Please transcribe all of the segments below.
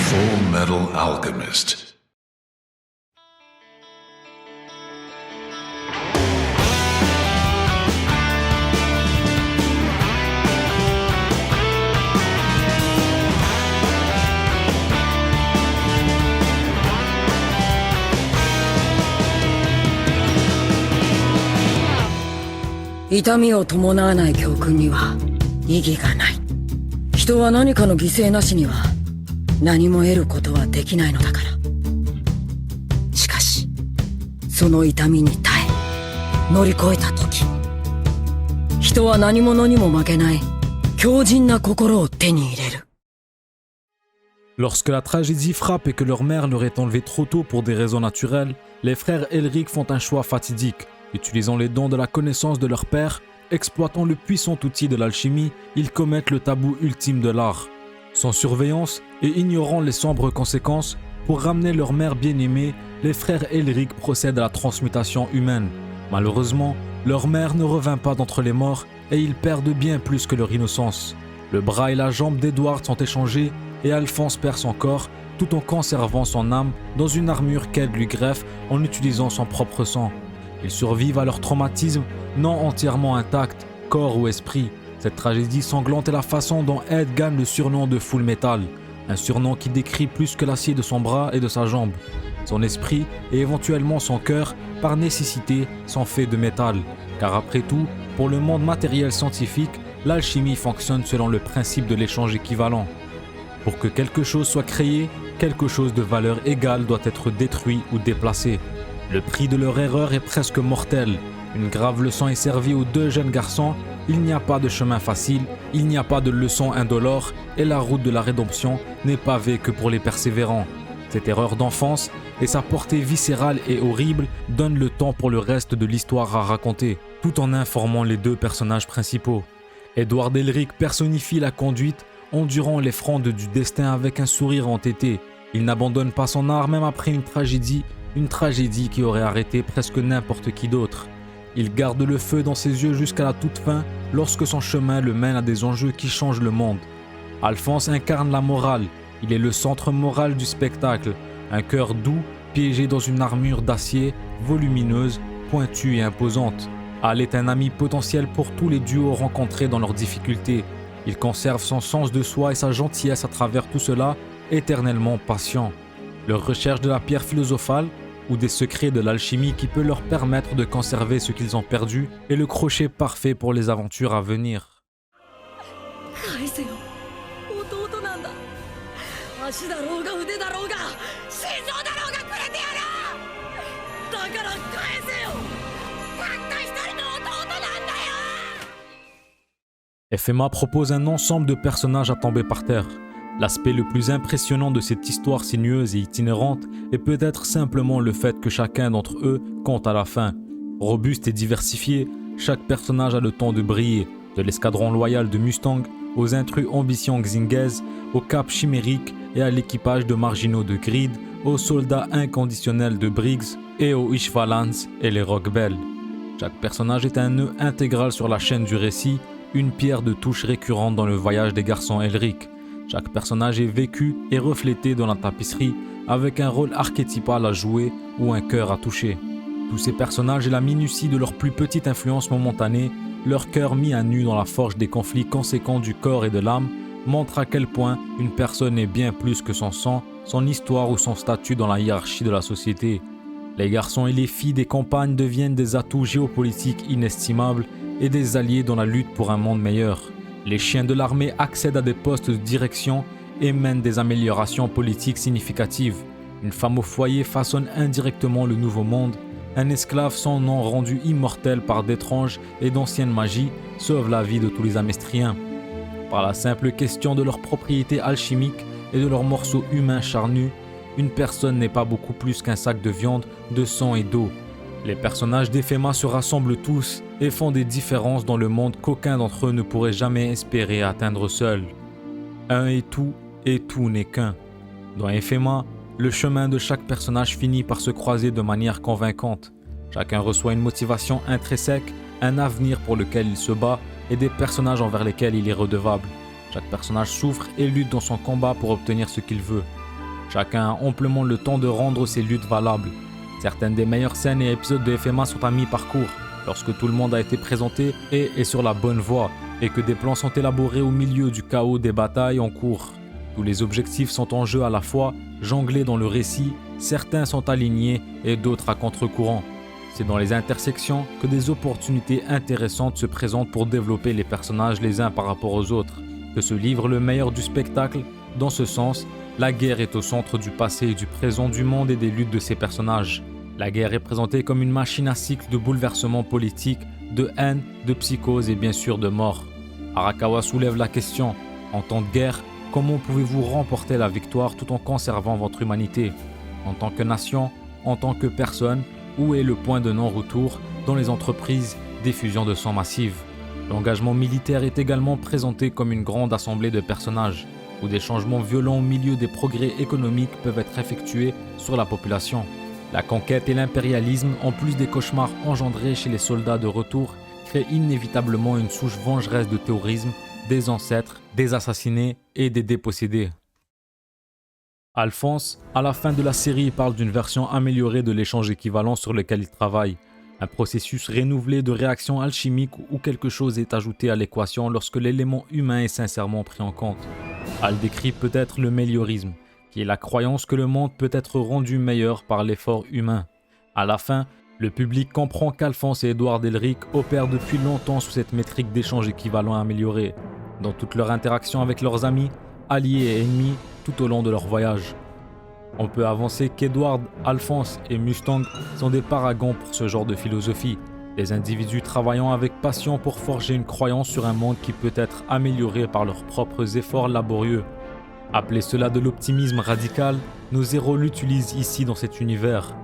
Full Metal Alchemist. 痛みを伴わない教訓には意義がない。人は何かの犠牲なしには何も得ることはできないのだから。しかし、その痛みに耐え、乗り越えた時、人は何者にも負けない強靭な心を手に入れる。Lorsque la tragédie frappe et que leur mère leur est enlevée trop tôt pour des raisons naturelles, les frères Elric font un choix fatidique. Utilisant les dons de la connaissance de leur père, exploitant le puissant outil de l'alchimie, ils commettent le tabou ultime de l'art. Sans surveillance et ignorant les sombres conséquences, pour ramener leur mère bien-aimée, les frères Elric procèdent à la transmutation humaine. Malheureusement, leur mère ne revint pas d'entre les morts et ils perdent bien plus que leur innocence. Le bras et la jambe d'Edward sont échangés et Alphonse perd son corps tout en conservant son âme dans une armure qu'Ed lui greffe en utilisant son propre sang. Ils survivent à leur traumatisme, non entièrement intacts, corps ou esprit. Cette tragédie sanglante est la façon dont Ed gagne le surnom de Full Metal, un surnom qui décrit plus que l'acier de son bras et de sa jambe. Son esprit et éventuellement son cœur, par nécessité, sont faits de métal. Car après tout, pour le monde matériel scientifique, l'alchimie fonctionne selon le principe de l'échange équivalent. Pour que quelque chose soit créé, quelque chose de valeur égale doit être détruit ou déplacé. Le prix de leur erreur est presque mortel. Une grave leçon est servie aux deux jeunes garçons. Il n'y a pas de chemin facile, il n'y a pas de leçon indolore et la route de la rédemption n'est pavée que pour les persévérants. Cette erreur d'enfance et sa portée viscérale et horrible donnent le temps pour le reste de l'histoire à raconter, tout en informant les deux personnages principaux. Edward Elric personnifie la conduite, endurant les frondes du destin avec un sourire entêté. Il n'abandonne pas son art même après une tragédie qui aurait arrêté presque n'importe qui d'autre. Il garde le feu dans ses yeux jusqu'à la toute fin lorsque son chemin le mène à des enjeux qui changent le monde. Alphonse incarne la morale, il est le centre moral du spectacle, un cœur doux piégé dans une armure d'acier, volumineuse, pointue et imposante. Al est un ami potentiel pour tous les duos rencontrés dans leurs difficultés. Il conserve son sens de soi et sa gentillesse à travers tout cela, éternellement patient. Leur recherche de la pierre philosophale ou des secrets de l'alchimie qui peut leur permettre de conserver ce qu'ils ont perdu est le crochet parfait pour les aventures à venir. FMA propose un ensemble de personnages à tomber par terre. L'aspect le plus impressionnant de cette histoire sinueuse et itinérante est peut-être simplement le fait que chacun d'entre eux compte à la fin. Robuste et diversifié, chaque personnage a le temps de briller, de l'escadron loyal de Mustang aux intrus ambitions Xingez, au cap chimérique et à l'équipage de marginaux de Greed, aux soldats inconditionnels de Briggs et aux Ishvalans et les Rockbell. Chaque personnage est un nœud intégral sur la chaîne du récit, une pierre de touche récurrente dans le voyage des garçons Elric. Chaque personnage est vécu et reflété dans la tapisserie avec un rôle archétypal à jouer ou un cœur à toucher. Tous ces personnages et la minutie de leur plus petite influence momentanée, leur cœur mis à nu dans la forge des conflits conséquents du corps et de l'âme, montrent à quel point une personne est bien plus que son sang, son histoire ou son statut dans la hiérarchie de la société. Les garçons et les filles des campagnes deviennent des atouts géopolitiques inestimables et des alliés dans la lutte pour un monde meilleur. Les chiens de l'armée accèdent à des postes de direction et mènent des améliorations politiques significatives. Une femme au foyer façonne indirectement le nouveau monde. Un esclave sans nom rendu immortel par d'étranges et d'anciennes magies sauve la vie de tous les Amestriens. Par la simple question de leurs propriétés alchimiques et de leurs morceaux humains charnus, une personne n'est pas beaucoup plus qu'un sac de viande, de sang et d'eau. Les personnages d'FMA se rassemblent tous et font des différences dans le monde qu'aucun d'entre eux ne pourrait jamais espérer atteindre seul. Un est tout et tout n'est qu'un. Dans FMA, le chemin de chaque personnage finit par se croiser de manière convaincante. Chacun reçoit une motivation intrinsèque, un avenir pour lequel il se bat et des personnages envers lesquels il est redevable. Chaque personnage souffre et lutte dans son combat pour obtenir ce qu'il veut. Chacun a amplement le temps de rendre ses luttes valables. Certaines des meilleures scènes et épisodes de FMA sont à mi-parcours, lorsque tout le monde a été présenté et est sur la bonne voie, et que des plans sont élaborés au milieu du chaos des batailles en cours. Tous les objectifs sont en jeu à la fois, jonglés dans le récit, certains sont alignés et d'autres à contre-courant. C'est dans les intersections que des opportunités intéressantes se présentent pour développer les personnages les uns par rapport aux autres, que se livre le meilleur du spectacle. Dans ce sens, la guerre est au centre du passé et du présent du monde et des luttes de ses personnages. La guerre est présentée comme une machine à cycle de bouleversements politiques, de haine, de psychose et bien sûr de mort. Arakawa soulève la question, en temps de guerre, comment pouvez-vous remporter la victoire tout en conservant votre humanité? En tant que nation, en tant que personne, où est le point de non-retour dans les entreprises des fusions de sang massives? L'engagement militaire est également présenté comme une grande assemblée de personnages, où des changements violents au milieu des progrès économiques peuvent être effectués sur la population. La conquête et l'impérialisme, en plus des cauchemars engendrés chez les soldats de retour, créent inévitablement une souche vengeresse de terrorisme, des ancêtres, des assassinés et des dépossédés. Alphonse, à la fin de la série, parle d'une version améliorée de l'échange équivalent sur lequel il travaille. Un processus renouvelé de réaction alchimique où quelque chose est ajouté à l'équation lorsque l'élément humain est sincèrement pris en compte. Al décrit peut-être le méliorisme, qui est la croyance que le monde peut être rendu meilleur par l'effort humain. À la fin, le public comprend qu'Alphonse et Edward Elric opèrent depuis longtemps sous cette métrique d'échange équivalent améliorée, dans toute leur interaction avec leurs amis, alliés et ennemis, tout au long de leur voyage. On peut avancer qu'Edward, Alphonse et Mustang sont des paragons pour ce genre de philosophie, des individus travaillant avec passion pour forger une croyance sur un monde qui peut être amélioré par leurs propres efforts laborieux. Appelez cela de l'optimisme radical, nos héros l'utilisent ici dans cet univers.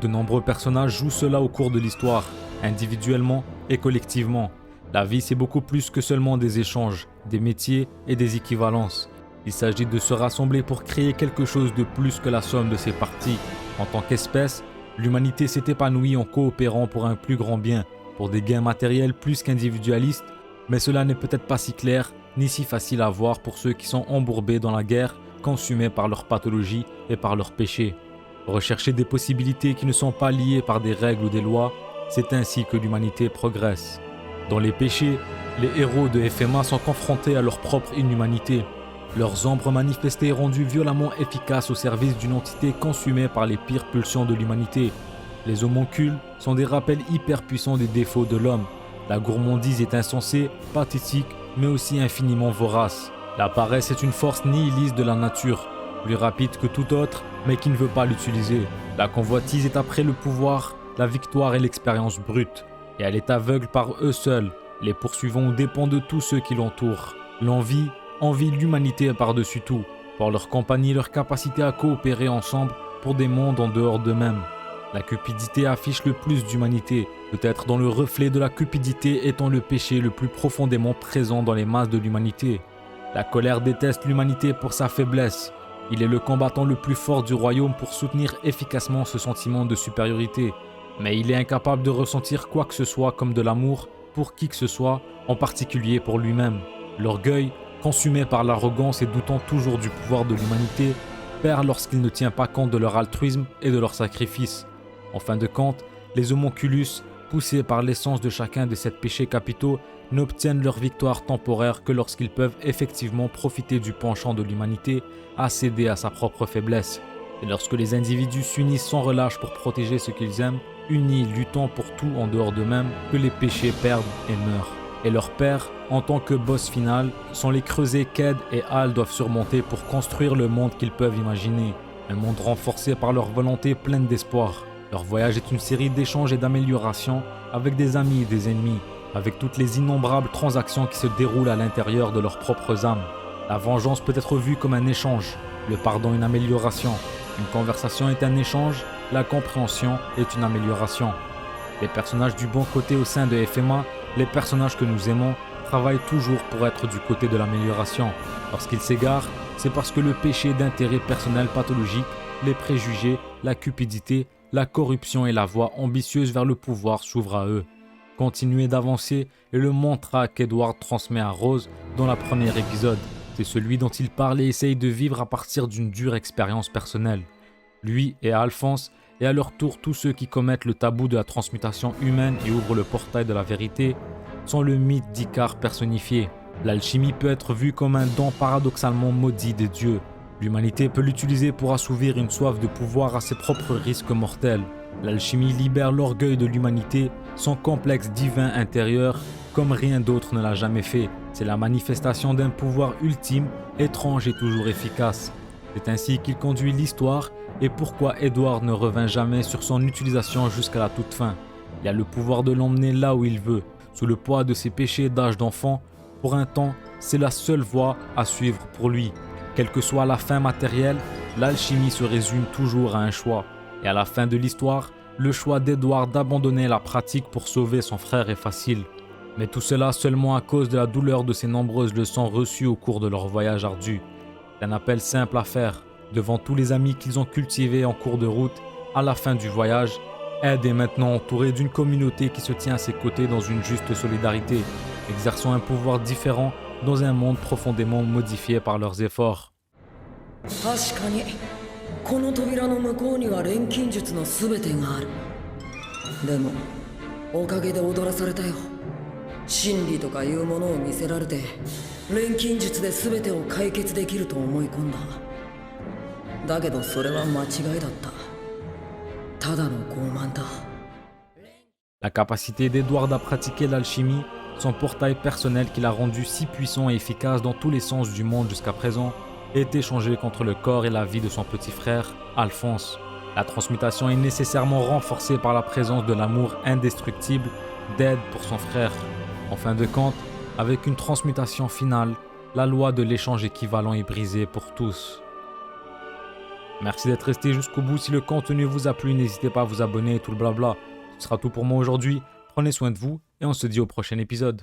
De nombreux personnages jouent cela au cours de l'histoire, individuellement et collectivement. La vie, c'est beaucoup plus que seulement des échanges, des métiers et des équivalences. Il s'agit de se rassembler pour créer quelque chose de plus que la somme de ses parties. En tant qu'espèce, l'humanité s'est épanouie en coopérant pour un plus grand bien, pour des gains matériels plus qu'individualistes, mais cela n'est peut-être pas si clair ni si facile à voir pour ceux qui sont embourbés dans la guerre, consumés par leur pathologie et par leurs péchés. Rechercher des possibilités qui ne sont pas liées par des règles ou des lois, c'est ainsi que l'humanité progresse. Dans les péchés, les héros de FMA sont confrontés à leur propre inhumanité. Leurs ombres manifestées rendues violemment efficaces au service d'une entité consumée par les pires pulsions de l'humanité. Les homoncules sont des rappels hyper puissants des défauts de l'homme. La gourmandise est insensée, pathétique, mais aussi infiniment vorace. La paresse est une force nihiliste de la nature, plus rapide que tout autre, mais qui ne veut pas l'utiliser. La convoitise est après le pouvoir, la victoire et l'expérience brute. Et elle est aveugle par eux seuls. Les poursuivants dépendent de tous ceux qui l'entourent. L'envie envie l'humanité par-dessus tout, par leur compagnie et leur capacité à coopérer ensemble pour des mondes en dehors d'eux-mêmes. La cupidité affiche le plus d'humanité, peut-être dans le reflet de la cupidité étant le péché le plus profondément présent dans les masses de l'humanité. La colère déteste l'humanité pour sa faiblesse. Il est le combattant le plus fort du royaume pour soutenir efficacement ce sentiment de supériorité. Mais il est incapable de ressentir quoi que ce soit comme de l'amour pour qui que ce soit, en particulier pour lui-même. L'orgueil, consumé par l'arrogance et doutant toujours du pouvoir de l'humanité, perd lorsqu'il ne tient pas compte de leur altruisme et de leur sacrifice. En fin de compte, les homonculus, poussés par l'essence de chacun des 7 péchés capitaux, n'obtiennent leur victoire temporaire que lorsqu'ils peuvent effectivement profiter du penchant de l'humanité à céder à sa propre faiblesse. Et lorsque les individus s'unissent sans relâche pour protéger ce qu'ils aiment, unis luttant pour tout en dehors d'eux-mêmes, que les péchés perdent et meurent. Et leur père, en tant que boss final, sont les creusets qu'Ed et Al doivent surmonter pour construire le monde qu'ils peuvent imaginer. Un monde renforcé par leur volonté pleine d'espoir. Leur voyage est une série d'échanges et d'améliorations avec des amis et des ennemis, avec toutes les innombrables transactions qui se déroulent à l'intérieur de leurs propres âmes. La vengeance peut être vue comme un échange, le pardon une amélioration. Une conversation est un échange, la compréhension est une amélioration. Les personnages du bon côté au sein de FMA, les personnages que nous aimons, travaillent toujours pour être du côté de l'amélioration. Lorsqu'ils s'égarent, c'est parce que le péché d'intérêt personnel pathologique, les préjugés, la cupidité, la corruption et la voie ambitieuse vers le pouvoir s'ouvrent à eux. Continuez d'avancer est le mantra qu'Edward transmet à Rose dans le premier épisode. C'est celui dont il parle et essaye de vivre à partir d'une dure expérience personnelle. Lui et Alphonse, et à leur tour tous ceux qui commettent le tabou de la transmutation humaine et ouvrent le portail de la vérité, sont le mythe d'Icare personnifié. L'alchimie peut être vue comme un don paradoxalement maudit des dieux. L'humanité peut l'utiliser pour assouvir une soif de pouvoir à ses propres risques mortels. L'alchimie libère l'orgueil de l'humanité, son complexe divin intérieur, comme rien d'autre ne l'a jamais fait. C'est la manifestation d'un pouvoir ultime, étrange et toujours efficace. C'est ainsi qu'il conduit l'histoire et pourquoi Edward ne revint jamais sur son utilisation jusqu'à la toute fin. Il a le pouvoir de l'emmener là où il veut, sous le poids de ses péchés d'âge d'enfant. Pour un temps, c'est la seule voie à suivre pour lui. Quelle que soit la fin matérielle, l'alchimie se résume toujours à un choix. Et à la fin de l'histoire, le choix d'Edward d'abandonner la pratique pour sauver son frère est facile. Mais tout cela seulement à cause de la douleur de ses nombreuses leçons reçues au cours de leur voyage ardu. C'est un appel simple à faire, devant tous les amis qu'ils ont cultivés en cours de route, à la fin du voyage. Ed est maintenant entouré d'une communauté qui se tient à ses côtés dans une juste solidarité, exerçant un pouvoir différent dans un monde profondément modifié par leurs efforts. 確かにこの扉の向こうには錬金術の全てがある。でもおかげで踊らされたよ。真理とかいうものを見せられて錬金術で全てを解決できると思い込んだ。だけどそれは間違いだった。ただの傲慢だ。 La capacité d'Edward à pratiquer l'alchimie, son portail personnel qui l'a rendu si puissant et efficace dans tous les sens du monde jusqu'à présent, est échangé contre le corps et la vie de son petit frère, Alphonse. La transmutation est nécessairement renforcée par la présence de l'amour indestructible d'Ed pour son frère. En fin de compte, avec une transmutation finale, la loi de l'échange équivalent est brisée pour tous. Merci d'être resté jusqu'au bout. Si le contenu vous a plu, n'hésitez pas à vous abonner et tout le blabla. Ce sera tout pour moi aujourd'hui. Prenez soin de vous et on se dit au prochain épisode.